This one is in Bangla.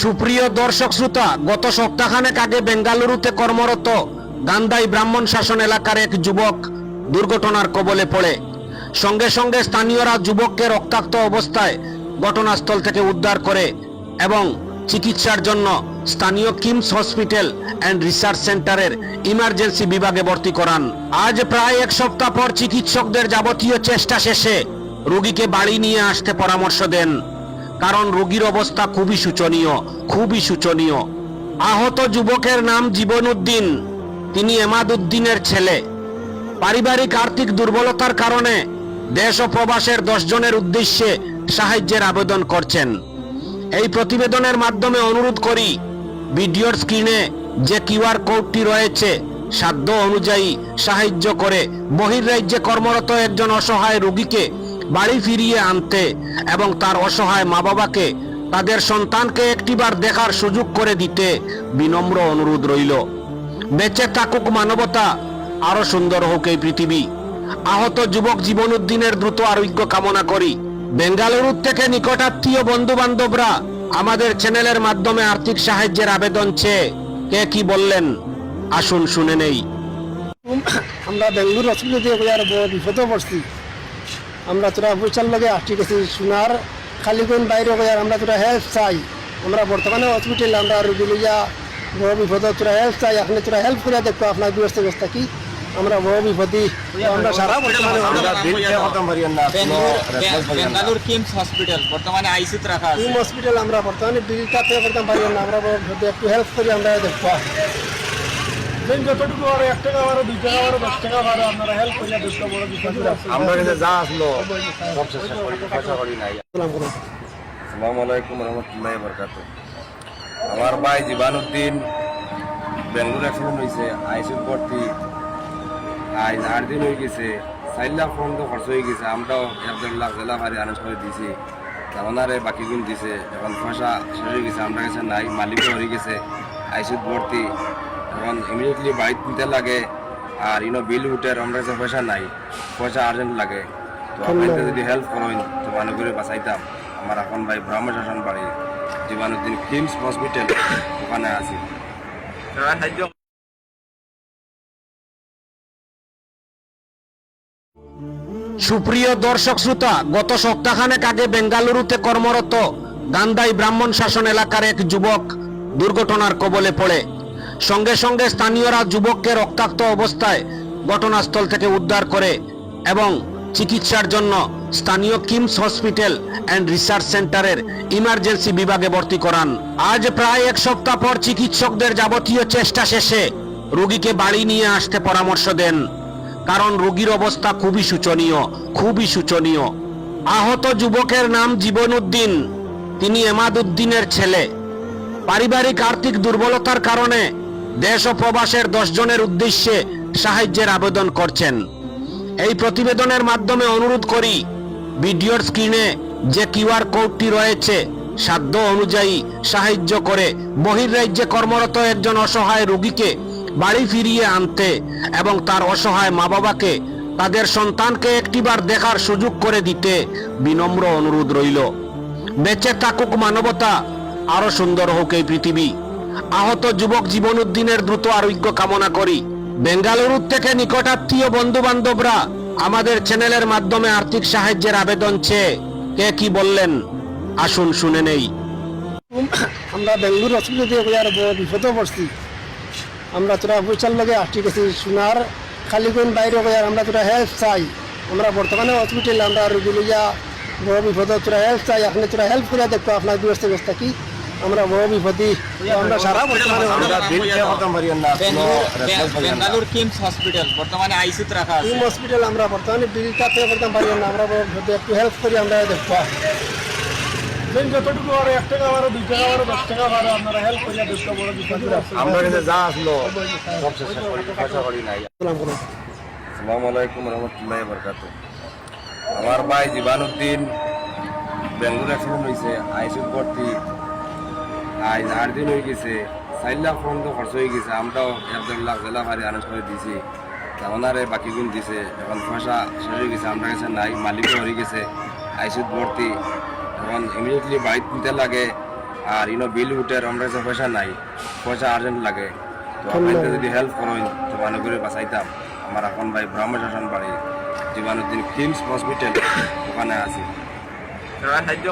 সুপ্রিয় দর্শক শ্রোতা, গত সপ্তাহখানেক আগে বেঙ্গালুরুতে কর্মরত গান্ধাই ব্রাহ্মণ শাসন এলাকার এক যুবক দুর্ঘটনার কবলে পড়ে। সঙ্গে সঙ্গে স্থানীয়রা যুবককে রক্তাক্ত অবস্থায় ঘটনাস্থল থেকে উদ্ধার করে এবং চিকিৎসার জন্য স্থানীয় কিমস হসপিটাল অ্যান্ড রিসার্চ সেন্টারের ইমার্জেন্সি বিভাগে ভর্তি করান। আজ প্রায় এক সপ্তাহ পর চিকিৎসকদের যাবতীয় চেষ্টা শেষে রোগীকে বাড়ি নিয়ে আসতে পরামর্শ দেন, কারণ রোগীর অবস্থা খুবই শোচনীয়। আহত যুবকের নাম জীবন উদ্দিন। তিনি এমাদ উদ্দিনের ছেলে। পারিবারিক আর্থিক দুর্বলতার কারণে দেশ ও প্রবাসের 10 জনের উদ্দেশ্যে সাহায্যের আবেদন করছেন। এই প্রতিবেদনের মাধ্যমে অনুরোধ করি, ভিডিওর স্ক্রিনে যে কিউআর কোডটি রয়েছে সাধ্য অনুযায়ী সাহায্য করে বহির্রাজ্যে কর্মরত একজন অসহায় রোগীকে বাড়ি ফিরিয়ে আনতে এবং তার অসহায় মা বাবাকে তাদের সন্তানকে একটিবার দেখার সুযোগ করে দিতে বিনম্র অনুরোধ রইল। বেঁচে থাকুক মানবতা, আরো সুন্দর হোক এই পৃথিবী। আহত যুবক জীবন উদ্দিনের দ্রুত আরোগ্য কামনা করি। বেঙ্গালুরু থেকে নিকটাত্মীয় বন্ধু বান্ধবরা আমাদের চ্যানেলের মাধ্যমে আর্থিক সাহায্যের আবেদন চেয়ে কে কি বললেন, আসুন শুনে নেই। আমরা বেঙ্গলুরু হসপিটাল দিয়ে বড় বিপদে পড়ছি। আমরা তোরা পয়সার লগে আটকে গেছি সোনার খালিগুন বাইরে আমরা তোরা হেল্প চাই। আমরা বর্তমানে হসপিটাল আমরা রুগী লইয়া বড় বিপদে তোরা হেল্প চাই। আপনি তোরা হেল্প করে দেখো আপনার ব্যবস্থা কি। আমরা বড় বিপদে আমরা সারা বর্তমানে বেঙ্গালুরু কিমস হসপিটাল বর্তমানে আইসিতে রাখা আছে। কিম হসপিটাল আমরা বর্তমানে বিলটা পে করতে পারি না। আমরা বড় বিপদে একটু হেল্প করি আমরা দেখো। যতটুকু আর 1 টাকা আর 2 টাকা আর 10 টাকা আর আপনারা হেল্প করিয়া দেখো বড় বিপদে আমরা কাছে যা আসলো সব শেষ করে পয়সা করি নাই। আসসালামু আলাইকুম রহমতুল্লাহি বারাকাতুহু। আমার ভাই জীবানুদ্দিন বেঙ্গলুরু অ্যাক্সিডেন্ট হয়েছে, আইসিইউ ভর্তি। আজ 8 দিন হয়ে গেছে। 4 লাখ পর্যন্ত খরচ হয়ে গেছে। আমরাও 1.5 লাখ জেলা ভারি আনাজ করে দিয়েছি। ওনারে বাকি গুণ দিছে। এখন পয়সা শেষ হয়ে গেছে, আমরা কাছে নাই। মালিকও হয়ে গেছে, আইসিইউ ভর্তি। এখন ইমিডিয়েটলি বাড়ি দিতে লাগে। আর বিল উঠের আমরা কাছে পয়সা নাই, পয়সা আর্জেন্ট লাগে। তো আপনাদের যদি হেল্প করেন তো মনে করে বাঁচাইতাম। আমার এখন ভাই ব্রাহ্মণ শাসন বাড়ি জীবানুদ্দিন কিমস হসপিটাল ওখানে আছি। সুপ্রিয় দর্শক শ্রোতা, গত সপ্তাহখানেক আগে বেঙ্গালুরুতে কর্মরত গান্ধাই ব্রাহ্মণ শাসন এলাকার এক যুবক দুর্ঘটনার কবলে পড়ে। সঙ্গে সঙ্গে স্থানীয়রা যুবককে রক্তাক্ত অবস্থায় ঘটনাস্থল থেকে উদ্ধার করে এবং চিকিৎসার জন্য স্থানীয় কিমস হসপিটাল অ্যান্ড রিসার্চ সেন্টারের ইমার্জেন্সি বিভাগে ভর্তি করান। আজ প্রায় এক সপ্তাহ পর চিকিৎসকদের যাবতীয় চেষ্টা শেষে রোগীকে বাড়ি নিয়ে আসতে পরামর্শ দেন, কারণ রোগীর অবস্থা খুবই শোচনীয়। আহত যুবকের নাম জীবন উদ্দিন। তিনি এমাদ উদ্দিনের ছেলে। পারিবারিক আর্থিক দুর্বলতার কারণে দেশ ও প্রবাসের 10 জনের উদ্দেশ্যে সাহায্যের আবেদন করছেন। এই প্রতিবেদনের মাধ্যমে অনুরোধ করি, ভিডিওর স্ক্রিনে যে কিউআর কোডটি রয়েছে সাধ্য অনুযায়ী সাহায্য করে বহির্রাজ্যে কর্মরত একজন অসহায় রোগীকে বাড়ি ফিরিয়ে আনতে এবং তার অসহায় মা বাবাকে তাদের সন্তানকে একটিবার দেখার সুযোগ করে দিতে বিনম্র অনুরোধ রইল। বেঁচে থাকুক মানবতা, আরো সুন্দর হোক এই পৃথিবী। আহত যুবক জীবন উদ্দিনের দ্রুত আরোগ্য কামনা করি। বেঙ্গালুরু থেকে নিকটাত্মীয় বন্ধু বান্ধবরা আমাদের চ্যানেলের মাধ্যমে আর্থিক সাহায্যের আবেদন চেয়ে কে কি বললেন, আসুন শুনে নেই। আমরা বেঙ্গলুরু হসপিটাল দিয়ে বড় বিপদে পড়ছি। আমরা তোরা পয়সার লগে আটকে গেছি সোনার খালিগুন বাইরে আমরা তোরা হেল্প চাই। আমরা বর্তমানে হসপিটাল আমরা রুগী লইয়া বড় বিপদে তোরা হেল্প চাই। আপনি তোরা হেল্প করে দেখো আপনার ব্যবস্থা কি। আমরা বড় বিপদে আমরা সারা বর্তমানে বেঙ্গালুরু কিমস হসপিটাল বর্তমানে আইসিতে রাখা আছে। কিম হসপিটাল আমরা বর্তমানে বিলটা পে করতে পারি না। আমরা বড় বিপদে একটু হেল্প করি আমরা দেখো। যতটুকু আর 1 টাকা আর 2 টাকা আর 10 টাকা আর আপনারা হেল্প করিয়া দেখো বড় বিপদে আমরা কাছে যা আসলো সব শেষ করে পয়সা করি নাই। আসসালামু আলাইকুম রহমতুল্লাহি বারাকাতুহু। আমার ভাই জীবানুদ্দিন বেঙ্গলুরু অ্যাক্সিডেন্ট হয়েছে, আইসিইউ ভর্তি। আজ 8 দিন হয়ে গেছে। 4 লাখ পর্যন্ত খরচ হয়ে গেছে। আমরাও 1.5 লাখ জেলা ভারি আনাজ করে দিয়েছি। ওনারে বাকি গুণ দিছে। এখন পয়সা শেষ হয়ে গেছে, আমরা কাছে নাই। মালিকও হয়ে গেছে, আইসিইউ ভর্তি। এখন ইমিডিয়েটলি বাড়ি দিতে লাগে। আর ইনো বিল উঠে আমার কাছে পয়সা নাই, পয়সা আর্জেন্ট লাগে, তো আপনাকে যদি হেল্প করেন তো মনে করে বাঁচাইতাম। আমার এখন ভাই ব্রাহ্মণ শাসন বাড়ি জীবানুদ্দিন কিমস হসপিটাল ওখানে আছি। সাহায্য